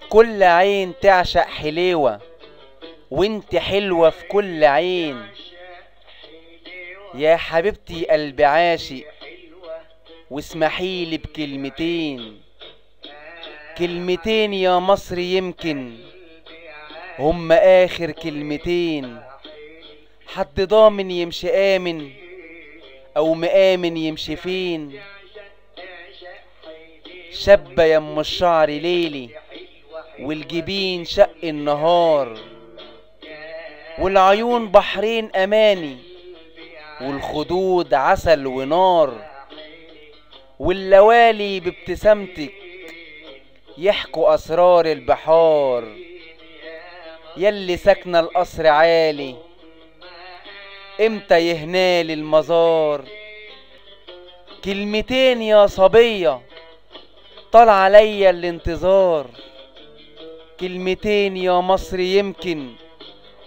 كل عين تعشق حليوة وانت حلوة في كل عين، يا حبيبتي قلبي عاشق واسمحيلي بكلمتين، كلمتين يا مصر يمكن هم آخر كلمتين. حد ضامن يمشي آمن أو مآمن يمشي فين؟ شابة يم الشعر ليلي والجبين شق النهار، والعيون بحرين أماني والخدود عسل ونار، واللوالي بابتسامتك يحكوا أسرار البحار. يلي ساكنة القصر عالي امتى يهنالي المزار؟ كلمتين يا صبية طال عليا الانتظار، كلمتين يا مصر يمكن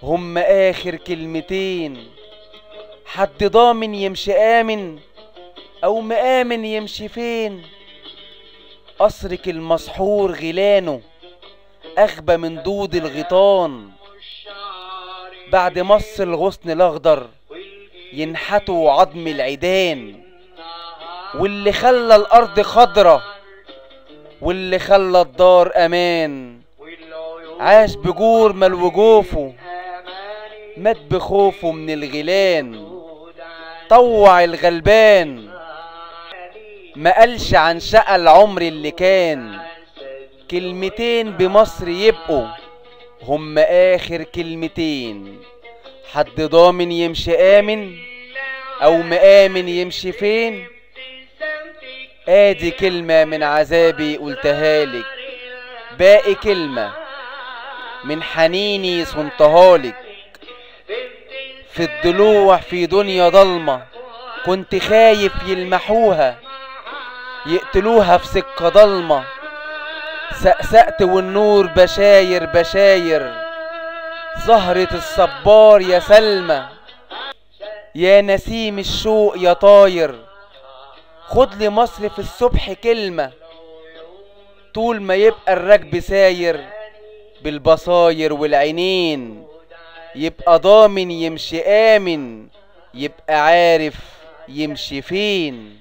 هم آخر كلمتين. حد ضامن يمشي آمن أو مآمن يمشي فين؟ قصرك المسحور غلانه أغبى من دود الغيطان، بعد مص الغصن الأخضر ينحتوا عظم العيدان، واللي خلى الأرض خضرة واللي خلى الدار أمان، عاش بجور ملو جوفه مات بخوفه من الغيلان. طوع الغلبان ما قالش عن شقى العمر اللي كان، كلمتين بمصر يبقوا هم آخر كلمتين. حد ضامن يمشي آمن أو مآمن يمشي فين؟ آدي كلمة من عذابي قلتهالك، باقي كلمة من حنيني صنتهالك. في الضلوع في دنيا ضلمة كنت خايف يلمحوها يقتلوها في سكة ضلمة، سقسقت والنور بشاير بشاير زهرة الصبار يا سلمى. يا نسيم الشوق يا طاير خد لي مصر في الصبح كلمة، طول ما يبقى الركب ساير بالبصاير والعينين، يبقى ضامن يمشي آمن يبقى عارف يمشي فين.